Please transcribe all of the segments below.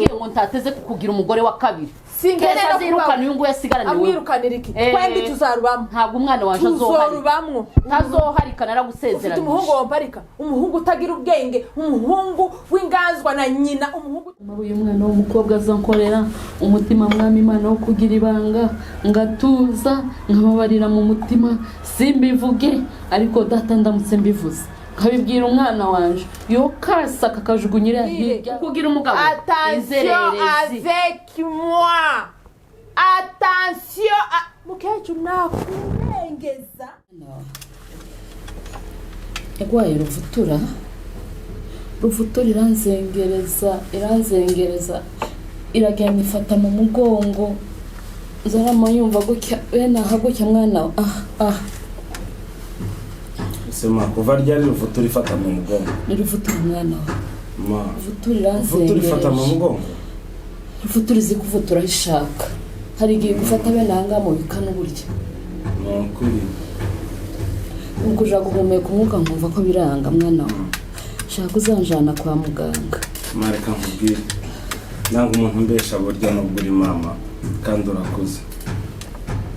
wambwiye ngo ntateze kukugira umugore wa kabiri singene no kwirukana uyu nguyu asigaranye amwirukanira iki twembi tuzarubamwe ntabwo umwana wanje tuzorubamwo ntazoharika naragusezeranye ufite umuhungu wamparika umuhungu utagira ubwenge umuhungu w'inganzwa na nyina umuhungu uyu mwana w'umukobwa azankorera umutima mwami Imana wo kugira ibanga ngatuza nkababarira mu mutima simbivuge ariko data ndamutse mbivuze nkabibwira umwana wanje yo kasa kakajugunyira hirya kugira umugabo attention avec moi attention mukecuru nakurengeza egwaye ruvutura iranzengereza iragenda ifata mu mugongo zarama yumva gutya bene aha gutya mwana sema kuva ryari ruvutura ifata mu mugongo ni ruvutura mwana ma ruvutura iranzengereje ifata mu mugongo ruvutura izi kuvutura ishaka hari igihe gufata bene aha ngaha mu bikano burya nukuri ubwo uja guhumeka umwuka nkumva ko biranga mwana we shaka uzanjana kwa muganga mareka nkubwire nanga umuntu mbesha burya no buri mama kandi urakuze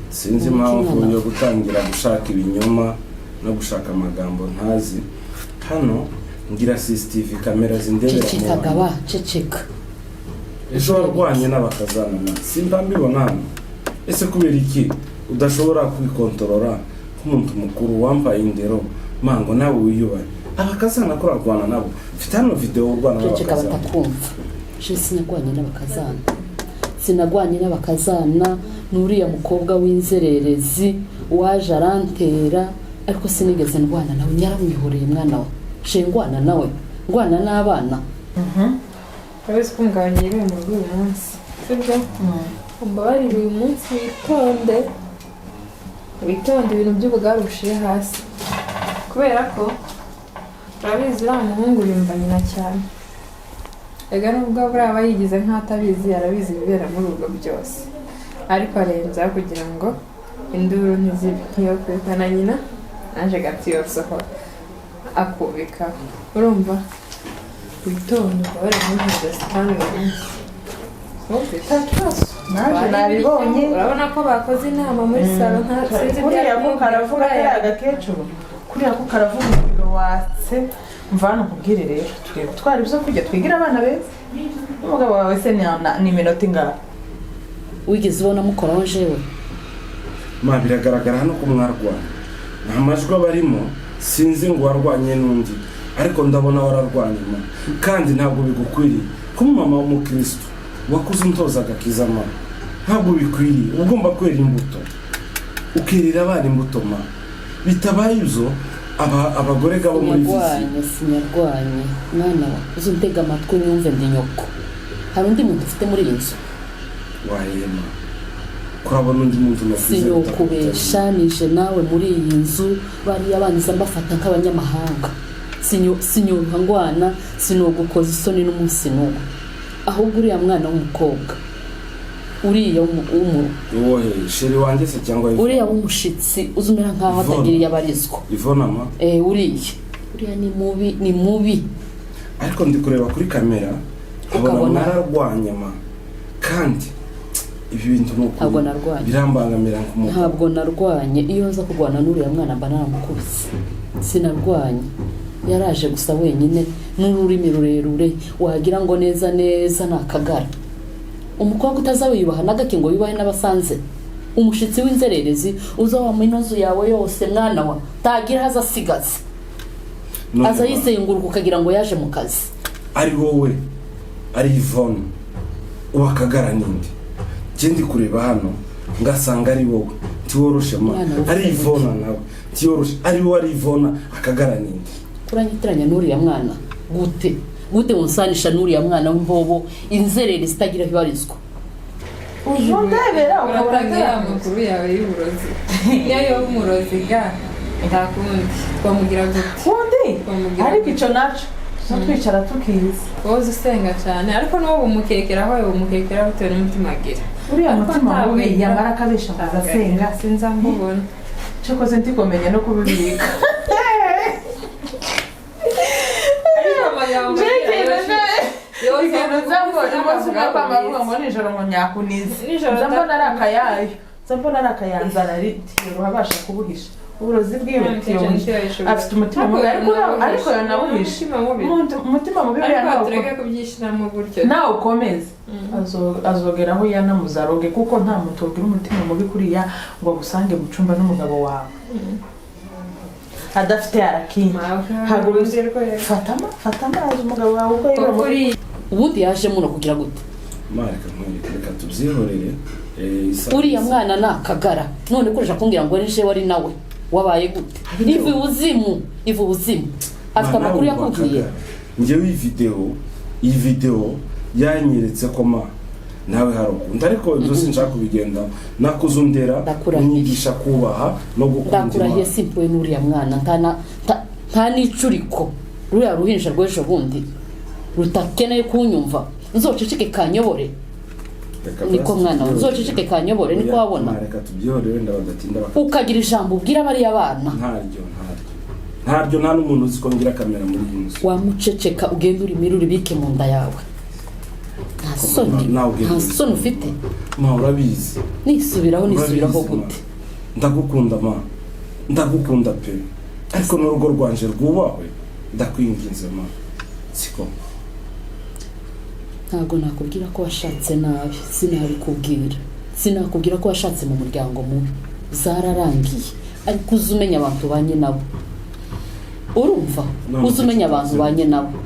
sinzi impamvu yo gutangira gushaka ibinyoma no gushaka amagambo ntazi hano ngira CCTV kamera zindebera mu ceceka ejo warwanye n'abakazana simba mbibona hano ese kubera iki udashobora kwikontorora nk'umuntu mukuru wambaye indero mango nawe wiyubaye abakazana ko urarwana nabo mfite hano video urwana n'abakazana batakumva je sinagwanye n'abakazana n'uriya mukobwa w'inzererezi waje arantera ariko sinigeze ndwana nawe nyaramwihoreye mwana we je ngwana n'abana Kabese kunganyire mu rugo uyu munsi sibyo umbabarire uyu munsi witonde ibintu by'ubugarushire hasi kubera ko urabizi uriya muhungu yumva nyina cyane ega nubwo buraba yigize nk'atabizi arabizi ibibera muri urwo byose ariko arenza kugira ngo induru ntizibe nkiyo kwirukana nyina naje gati yosohora akubika urumva witonde ubare muri Pakistan naje nabibonye urabona ko bakoze inama muri salo nta sinzi kuriya ko karavuga ya gakecuru kuriya ko karavuga umuriro watse mvana kubwire rero turebe twari byo kujya twigira abana beza umugabo wawe se ni minota ingana wigeze ubona mukoraho jewe ma biragaragara hano ko mwarwana nta majwi abarimo sinzi ngo warwanye n'undi ariko ndabona wararwanye ma kandi ntabwo bigukwiriye ko mama w'umukristo wakuze untoza agakiza ma ntabwo bikwiriye ugomba kwera imbuto ukirira abana imbuto ma bitabaye ibyo abagore gabo muri sinyarwanye mwana wa uzuntega amatwi nyumve ndi nyoko hari undi muntu ufite muri iyi nzu wayema kurabona undi muntu nakuze sinokubesha nije nawe muri iyi nzu bari abanza mbafata nk'abanyamahanga sinyoha ngwana sinogukoza isoni n'umunsi n'umwe ahubwo uriya mwana w'umukobwa uriya wowe sheri wanjye se cyangwa uriya w'umushitsi uzumera nkaho atagiriye abarizwa ivonama uriya ni mubi ariko ndi kureba kuri kamera ukabona nararwanye ma kandi ibi bintu ntabwo narwanye birambangamira nk'umuntu ntabwo narwanye iyo nza kurwana n'uriya mwana mba naramukubise sinarwanye yaraje gusa wenyine n'ururimi rurerure wagira ngo neza nakagara umukobwa utazawiyubaha nagake ngo yubahe n'abasanze umushitsi w'inzererezi uza wa minozu yawe yose mwana wa tagira haza sigaza aza yisenguruka ukagira ngo yaje mu kazi ari wowe ari Yvonne uwakagara ninde ndi kureba hano ngasanga ari wowe tiworoshe ma ari Yvonne nawe tiyoroshe ari wowe ari Yvonne akagara ninde kuranyitiranya n'uriya mwana gute unsanisha n'uriya mwana w'imbobo inzerere zitagira hibarizwa ujondebera ukabura amakuru yawe y'uburozi niyo umurozi ga ndakundi twamugira gute ariko ico naco twicara tukiza wowe usenga cyane ariko n'uwo umukekeraho umukekera bitewe n'umutima agira uriya mutima wawe yamara akabesha asenga sinza nkubona cyokoze ndikomenya no kubibika ibintu zambona umunsi umwe kwamavuga ngo nijoro ngo nyakunize zambona ari akayayo zambona ari akayanzara ruhabasha kubuhisha uburozi bwiwe afite umutima mubi ariko yanawuhisha umutima mubi tureke kubyishyiramo gutyo nawe ukomeze azogeraho yanamuzaroge kuko nta muntu ugira umutima mubi kuriya ngo agusange mu cyumba n'umugabo wawe adafite arakinga haguruze fata amazi umugabo wawe uko yibura ubundi yaje muno kugira gute mareka reka tubyihorere uriya mwana ni akagara none ukoresha kumbwira ngo nije wari nawe wabaye gute ivu ubuzimu afite amakuru yakubwiye njyewe iyi video yanyeretse ko nawe harukunda ariko byose nshaka kubigenda nakuzundera unyigisha kubaha no gukunda ndakurahiye simpuwe n'uriya mwana nta n'icuriko ruriya ruhinja rw'ejo bundi rutakeneye kunyumva nzoceceke kanyobore niko mwana we nzoceceke kanyobore niko wabona reka tubyihorere ndabadatinda ukagira ijambo ubwira bariya bana ntaryo nta n'umuntu uzi ko ngira kamera muri iyi nzu wamuceceka ugenda uri bike mu nda yawe nta soni ufite urabizi nisubiraho gute ndagukunda pe ariko n'urugo rwanje rwubahwe ndakwinginze siko ntabwo nakubwira ko washatse nabi sinakubwira ko washatse mu muryango mubi zararangiye ariko uzi umenya abantu banye nabo urumva uzi umenya abantu banye nabo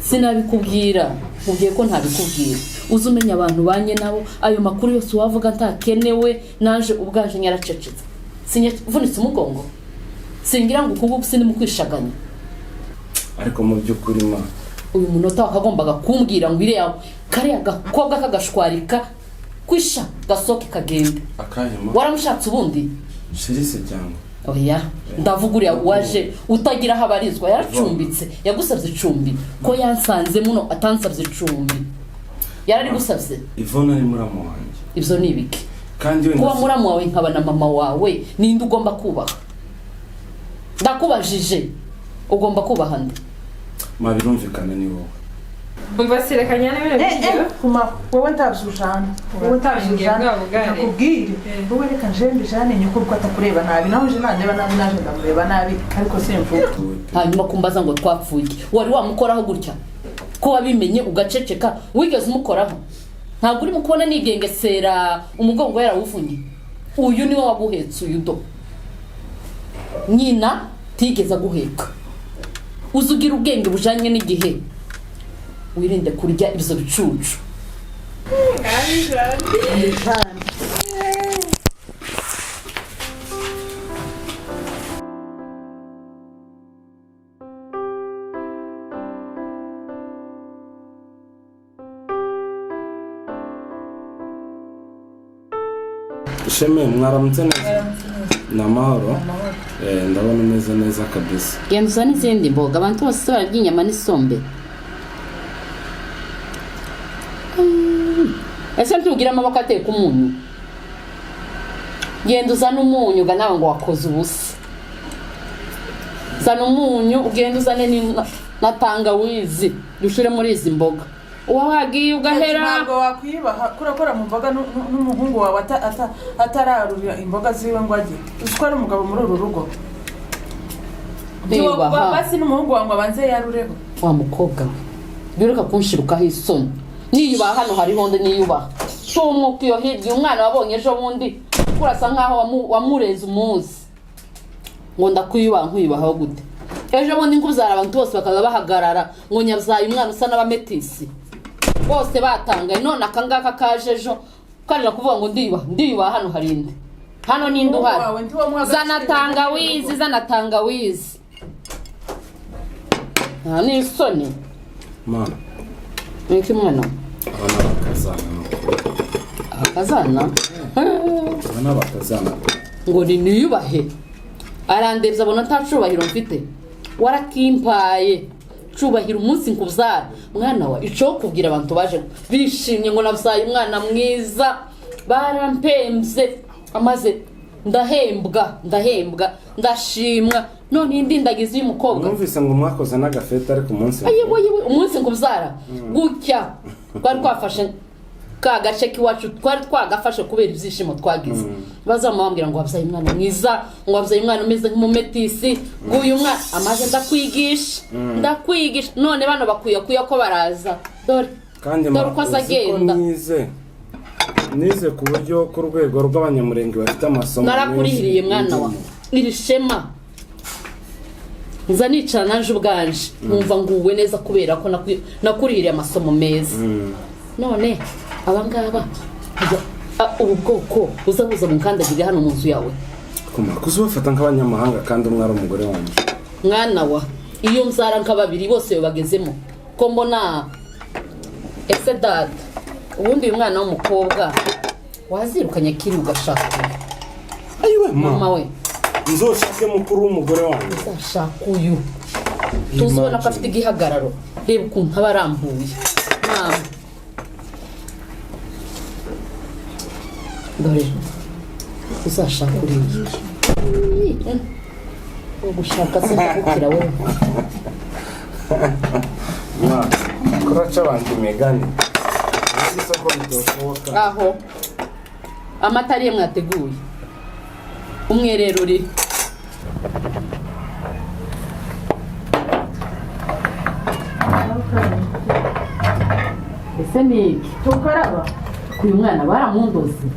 sinabikubwira mubwiye ko ntabikubwira uzi umenya abantu banye nabo ayo makuru yose wavuga ntakenewe naje ubwaje nyaracecetse vunitse umugongo singira ngo ukungu sindi mu kwishaganya ariko mu by'ukuri uyu munota wakagombaga kumbwira ngo iriya kariya gakobwa kagashwarika kwisha gasoke kagende waramushatse ubundi shirise cyangwa oya ndavuga uriya waje utagira aho abarizwa yaracumbitse yagusabye icumbi ko yansanze muno atansabye icumbi yarari gusabye Ivona ni muramu wanjye ibyo ni ibiki kandi kuba muramu wawe nkaba na mama wawe ninde ugomba kubaha ndakubajije ugomba kubaha nde birumvikana ni wowe umva sirekanya n'ibintu by'igiro wowe ntabisushana nakubwire wowe reka njembe jane nyuko uko atakureba nabi naho nje nandeba nabi naje ndamureba nabi ariko simvuga hanyuma kumbaza ngo twapfuye wari wamukoraho gutya ko wabimenye ugaceceka wigeze umukoraho ntabwo urimo kubona nigengesera umugongo yarawuvunye uyu niwe wabuhetse uyu do nyina tigeze aguheka uzugira ubwenge bujanye n'igihe wirinde kurya ibyo bicucu Isheme mwaramutse neza namahoro ndabona umeze neza kabisa genza n'izindi mboga abantu bose bararya inyama n'isombe ese ntugira amaboko ateka umunyu genda uzana umunyu ga nawe ngo wakoze ubusa zana umunyu ugenda uzane na tangawizi dushire muri izi mboga uwa wagiye ugahera ntabwo wakwibaha kurakora mu mboga n'umuhungu wawe atararurira imboga ziwe ngo ajye uziko ari umugabo muri uru rugo basi n'umuhungu wawe ngo abanze yarureho wa mukobwa we biruka kunshirukaho isoni niyubaha hano hariho ndi niyubaha umwuka iyo hirya umwana wabonye ejo bundi urasa nkaho wamurenze umunsi ngo ndakwiyubaha nkuyubahaho gute ejo bundi nkuzara abantu bose bakaza bahagarara ngo nyabyaye umwana usa n'abametisi bose batangaye none akangaka kaje ejo karira kuvuga ngo ndiyubaha hano harinde hano ninde uhari zana tangawizi ni isoni mana niki mwana abakazana ngo niyubahe arandebye abona nta cubahiro mfite warakimpaye cubahiro umunsi nkuzara mwana wa ico kubwira abantu baje bishimye ngo nabyaye umwana mwiza barampemze amaze ndahembwa ndashimwa none indindagizi y'umukobwa numvise ngo mwakoze n'agafete ariko umunsi umunsi ngubyara gutya twari twafashe ka gace k'iwacu twari twagafashe kubera ibyishimo twagize bazamubwira ngo wabyaye umwana mwiza ngo wabyaye umwana umeze nk'umumetisi nguyu mwana amaze ndakwigisha none bano bakwiye ko baraza dore uko azagenda nize ku buryo ku rwego rw'abanyamurenge bafite amasomo narakurihiriye mwana wa iri shema nza nicara nanje ubwanje nkumva nguwe neza kubera ko nakurihiriye amasomo meza none abangaba ubu bwoko uzabuza mukandagire hano mu nzu yawe kuzi bafata nk'abanyamahanga kandi umwe ari umugore wanjye mwana wa iyo mzara nk'ababiri bose bagezemo ko mbona ese dad ubundi uyu mwana w'umukobwa wazirukanye kiri ugashaka ayiwe mama we nzoshake mukuru w'umugore wanjye uzashaka uyu tuzibona ko afite igihagararo reba ukuntu aba arambuye mama dore uzashaka uriya ugushaka se ndakubwira wowe kuraca abantu imigani isoko bitoshoboka aho amata ariye mwateguye umwerero uri ese ni tukaraba uyu mwana baramundoze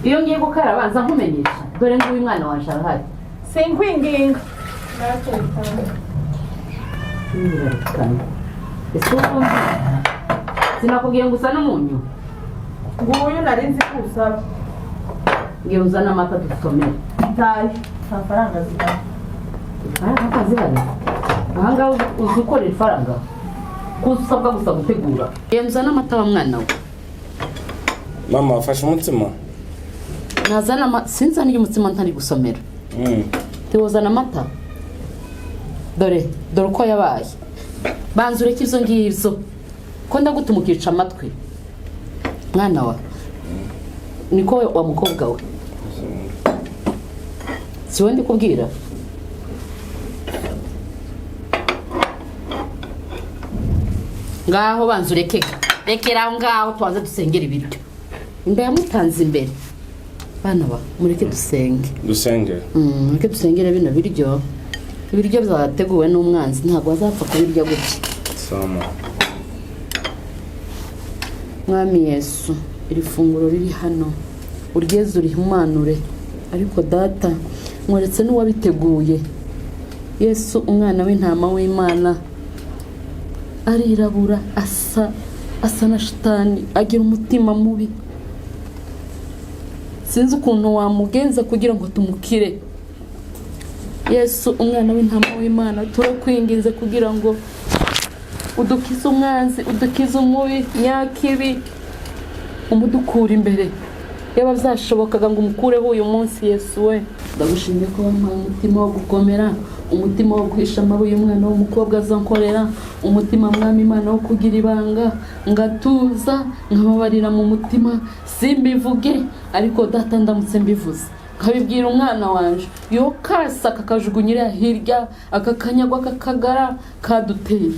iyo ngiye gukaraba nza nkumenyesha dore ngo uyu mwana waje arahari sinkwinginga ese uko sinakubwiye ngo usa n'umunyu nguyu nari nzi kusaba ngiye uzana amata dusomere ntayo nta faranga zihari ifaranga zihari ahangaha uzi ukorera ifaranga kuko usabwa gusa gutegura ngiye uzana amata wa mwana we mama wafashe umutsima nazana amata sinzaniye umutsima ntari gusomera tewuzana amata dore uko yabaye banza ureke izo ngibyo ko ndagutuma ukica amatwi mwana wa niko wa mukobwa we si we ndi kubwira ngaho banza rekera aho ngaho tubanze dusengera ibiryo imbe yamutanze imbere bana ba mureke mureke dusengere bino biryo ibiryo byateguwe n'umwanzi ntabwo azapfa kubirya gutya sama mwami Yesu iri funguro riri hano uryeze urihumanure ariko data mweretse n'uwabiteguye Yesu umwana w'intama w'Imana arirabura asa na shitani agira umutima mubi sinzi ukuntu wamugenza kugira ngo tumukire Yesu umwana w'intama w'Imana turakwinginze kugira ngo udukize umwanzi udukize umubi nyakibi umudukura imbere yaba byashobokaga ngo umukureho uyu munsi Yesu we ndagushimiye ko wampaye umutima wo gukomera umutima wo guhisha amabuye umwana w'umukobwa azankorera umutima mwami Imana wo kugira ibanga ngatuza nkababarira mu mutima simbivuge ariko data ndamutse mbivuze nkabibwira umwana wanje yo kasa kakajugunyira hirya akakanyagwa kakagara kaduteye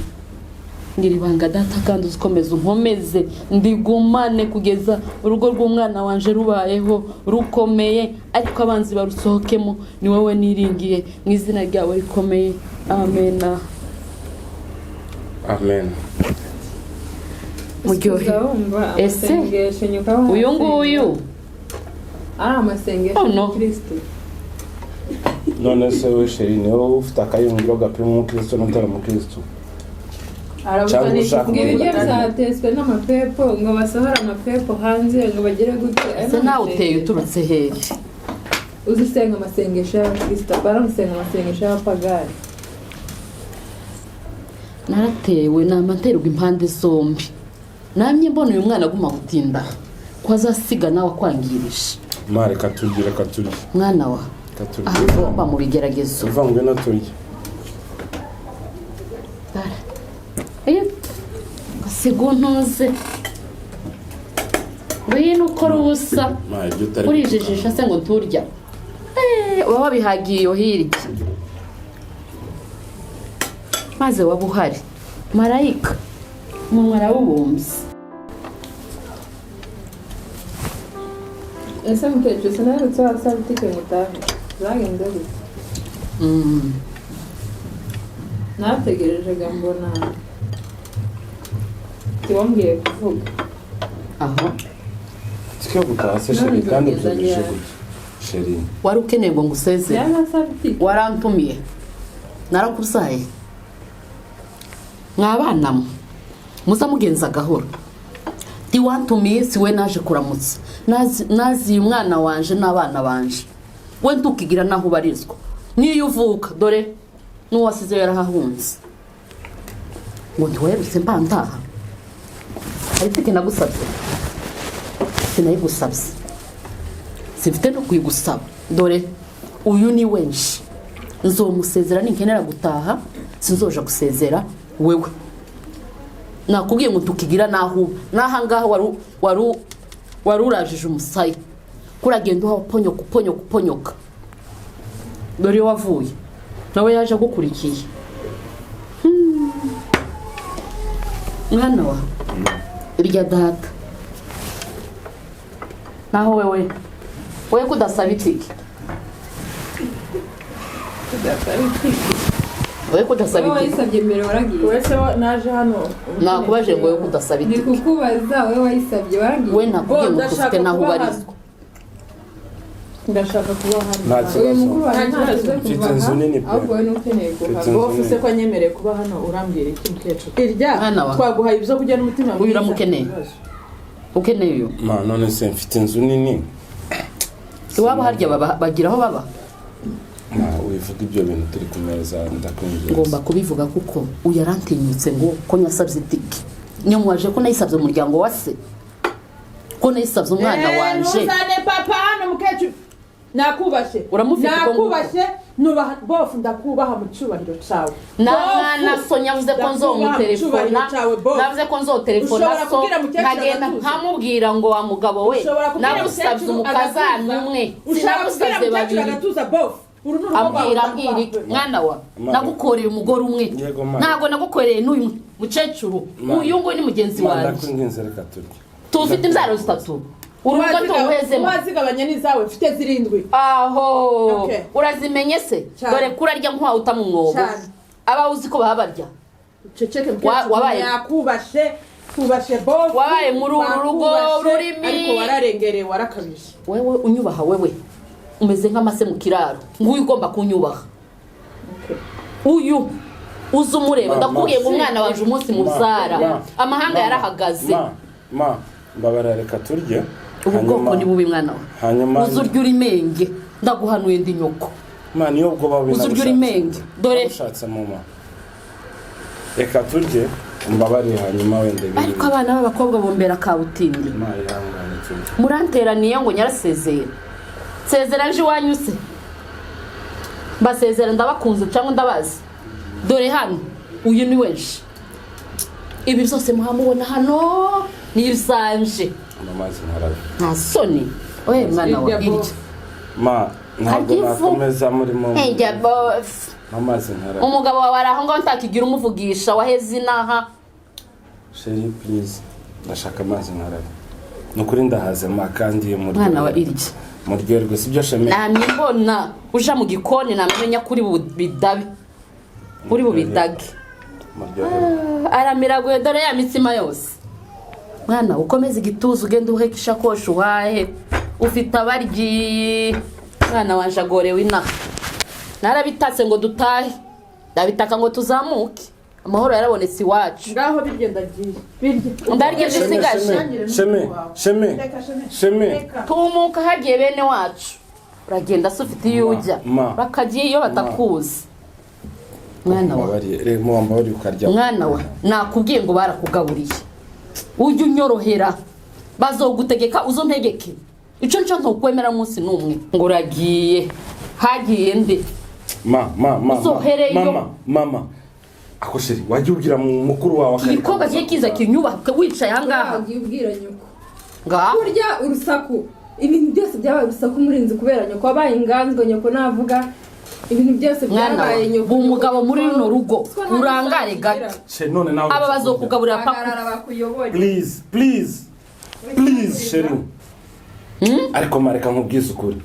ngira ibanga data kandi uzikomeza unkomeze ndigumane kugeza urugo rw'umwana wanje rubayeho rukomeye ariko abanzi barusohokemo ni wowe niringiye mu izina ryawe rikomeye amen amen muryohe ese uyu nguyu ari amasengesho no Kristo none se we sheri niwe ufite akayungiro gapima umukristo n'utari umukristo arabuzanisha ibiryo byatetswe n'amapepo ngo basohora amapepo hanze ngo bagere gute ese nawe uteye uturutse hehe uzisenga amasengesho ya Kristo baramusenga amasengesho y'abapagani naratewe namaterwa impande zombi namye mbona uyu mwana aguma gutinda ko azasiga nawe akwangirije mare katurye mwana wa ahava mu bigeragezo uvangwe no turye siguntuze ngwino ukora ubusa urijijisha se ngo turya baba bihagiye iyo hirya maze waba uhari marayika umunwa arawubumbye. ese mukecuru sinarutse wasaba itike mutahe zagenze gute? nategereje mbona tiwambwiye kuvuga aho tike gutaha se sheri kandi byumvise gute sheri wari ukeneye ngo ngusezere yanasaba itike warantumiye narakusaye mwabana muza mugenza gahoro wantumiye si we naje kuramutsa nazi umwana wanje n'abana banje we ntukigira naho ubarizwa niyo uvuka dore n'uwasize yarahahunze ngo ntiwerutse mbandaha ariko nagusabye sinayigusabye sifite no kuyigusaba dore uyu ni wenshi nzomusezera ninkenera gutaha sinzoja gusezera wewe nakubwiye ngo tukigira naho nahangaha wari urajije umusayi kuragenda uha ponyoka dore wavuye nawe yaje gukurikiye mwana wa irya data naho wewe kudasaba itike wewe kudasaba itike wayisabye mbere waragiye wese naje hano nakubaje ngo wewe kudasaba itike ni kukubaza wewe wayisabye waragiye we nakubwiye ngo ufite naho ubarizwa ndashaka kuba hano nta kibazo mfite inzu nini pe ahubwo we nukeneye kuhava ufise ko anyemereye kuba hano urambwira iki mukecuru irya twaguhaye ibyo kujya n'umutima uyu uramukeneye ukeneye uyu none se mfite inzu nini iwabo harya bagira aho baba wivuga ibyo bintu turi ku meza ndakwinjiza ngomba kubivuga kuko uyu yarantinyutse ngo ko nyasabye itike niyo mwaje ko nayisabye umuryango wa se ko nayisabye umwana wanje ntuzane papa hano mukecuru nakubashe nubaha bofu ndakubaha mu cyubahiro cawe na Sonya yavuze ko nzomutelefona navuze ko nzotelefona so nkagenda nkamubwira ngo wa mugabo we nagusabye umukazana umwe sinagusabye babiri ambwira mwana wa nagukoreye umugore umwe ntago nagukoreye n'uyu mukecuru uyu ngo ni mugenzi wanjye tufite inzaro zitatu urugo tuwezemo wazigabanya n'izawe mfite 7 aho urazimenye se dore kurarya nkwa utamu mwobo aba uzi ko babarya ceceke wabaye yakubashe bof wabaye muri urugo rurimi ariko wararengereye warakabije wewe unyubaha wewe umeze nk'amase mu kiraro nguyu ugomba kunyubaha uyu uzi umureba ndakubwiye ngo umwana waje umunsi muzara amahanga yarahagaze mbabara reka turye ubwoko ni bubi mwana wa uzurya uri menge ndaguhanuye ndi nyoko niyo ubwo babi uzurya uri menge dore ushatse mama reka turye mbabare hanyuma wende biri ariko abana b'abakobwa bombera kabutindi muranteraniye ngo nyarasezeye sezeranje iwanyuse basezera ndabakunze cyangwa ndabazi dore hano uyu ni wenshi ibi byose muhamubona hano ni ibisanje amazi nkarabe nta soni oye mwana wa iryo ntabwo nakomeza murimo ejya bof amazi nkarabe umugabo wawe araho ngo ntakigira umuvugisha waheze inaha sheri please ndashaka amazi nkarabe nukuri ndahaze kandi mwana wa iryo muryoherwe sibyo sheme nambona uja mu gikoni namenya kuri bubidabe kuri bubidage aramiraguye dore ya mitsima yose mwana ukomeza igituza ugenda uheka ishakoshi uhahe ufite abaryi mwana wanje agorewe inaha narabitatse ngo dutahe ndabitaka ngo tuzamuke amahoro yarabonetse iwacu ngaho birye ndarye bisigaje sheme tumuka hagiye bene wacu uragenda se ufite iyo ujya bakagiye iyo batakuzi mwana wa nakubwiye ngo barakugaburiye ujye unyorohera bazogutegeka uzo ntegeke icyo nicyo ntukwemera munsi n'umwe ngo uragiye hagiye nde mama ako sheri wajya ubwira mukuru wawe igikomba kiye kiza kinyubaka wicaye ahangaha wagiye ubwira nyoko ngaho burya urusaku ibintu byose byabaye urusaku muri nzi kubera nyoko wabaye inganzwe nyoko navuga ibintu byose byabaye nyoko umugabo muri runo rugo urangare gato none nawe aba bazokugaburira papa please sheri ariko mareka nkubwize ukuri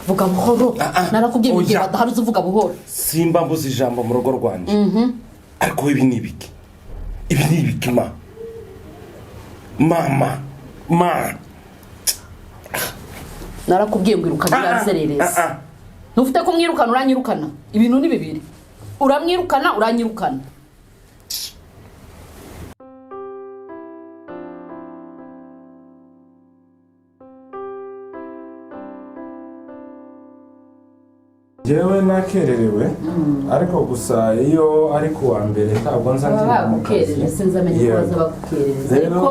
vuga buhoro narakubwiye mugihe badaharuze uvuga buhoro simba mbuze ijambo mu rugo rwanje ariko ibi ni ibiki mama narakubwiye ngo irukana azerereza ntufite ko mwirukana uranyirukana ibintu ni bibiri uramwirukana uranyirukana jewe nakererewe ariko gusa iyo ari kuwa mbere ntabwo nzangira mu kazi sinzamenye ko bazabakukereza ariko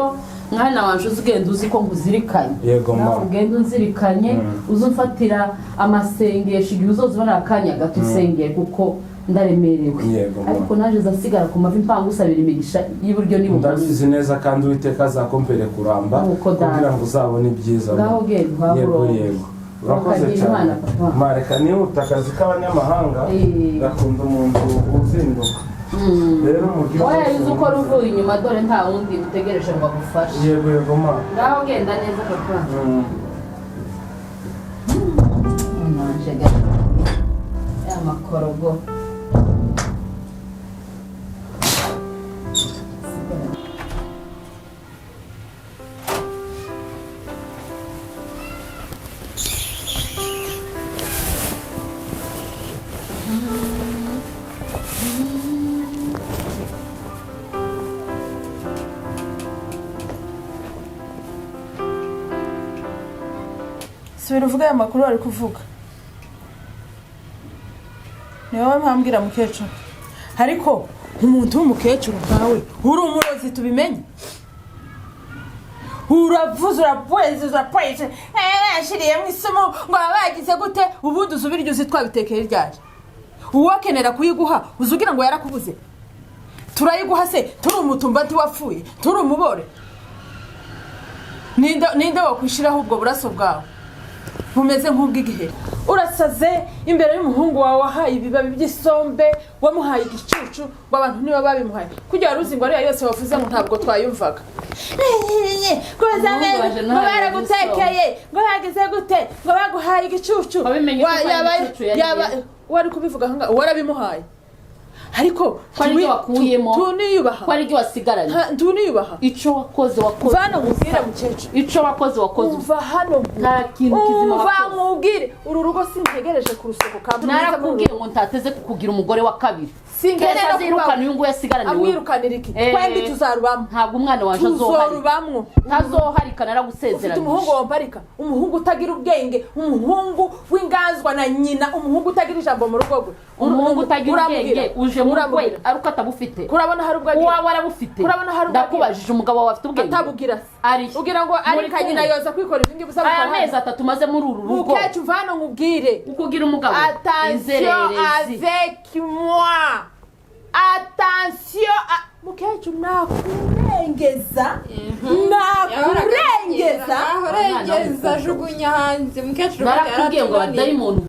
mwana wanje uzigenda uzi ko nguzirikanye yego mama ugenda unzirikanye uzumfatira amasengesho igihe uzozibona akanya gato usengeye kuko ndaremerewe ariko naje zasigara ku mavi mpanga usabira imigisha y'uburyo n'ibumoso ndabizi neza kandi Uwiteka azakompere kuramba kugira ngo uzabone ibyiza ngaho genda yego urakoze cyane mareka ni utakazi k'abanyamahanga gakunda umuntu uzinduka rero mugihe wayayize uko ruvuye inyuma dore nta wundi utegereje ngo agufashe yego ma ngaho genda neza papa nanje genda ya makorogo subira uvuga aya makuru ari kuvuga niwe mpambwira mukecuru ariko umuntu w'umukecuru nkawe uri umurozi tubimenye uravuze urapoeze ashiriyemo isomo ngo abagize gute ubundi uzubiryo uzi twabitekeye ryari uwakenera kuyiguha uzugira ngo yarakubuze turayiguha se turi umutumba ntiwapfuye turi umubore ninde wakwishiraho ubwo buraso bwawe bumeze nk'ubw'igihe urasaze imbere y'umuhungu wawe wahaye ibibabi by'isombe wamuhaye igicucu ngo abantu niba babimuhaye kugira waruzi ngo ariya yose wavuze ngo ntabwo twayumvaga ngo baragutekeye ngo yagize gute ngo baguhaye igicucu wari kubivuga warabimuhaye ariko kwari wakuyemo tuniyubaha kwari ryo wasigaranye tuniyubaha ico wakoze vana mubwire mukecuru ico wakoze umva hano nta kintu kizima wakoze mubwire uru rugo sintegereje kurusohoka narakubwiye ngo ntateze kukugira umugore wa kabiri singerera zirukana uyu ngo yasigaranye amwirukanira iki twembi tuzarubamwo ntabwo umwana waje tuzorubamwo ntazoharika naragusezeranye umuhungu wamparika umuhungu utagira ubwenge umuhungu w'inganzwa na nyina umuhungu utagira ijambo mu rugo rwe umuhungu utagira ubwenge uje mu rwe aruko atabufite kurabona hari ubwenge uwa warabufite kurabona hari ubwenge ndakubajije umugabo wawe afite ubwenge atabugira ari ugira ngo ari kanyina yoza kwikora ibingi busa aya mezi 3 maze muri uru rugo mukecuru vano nkubwire ukugira umugabo attention avec moi attention mukecuru nakurengeza jugunya hanze mukecuru narakubwiye ngo badayimoni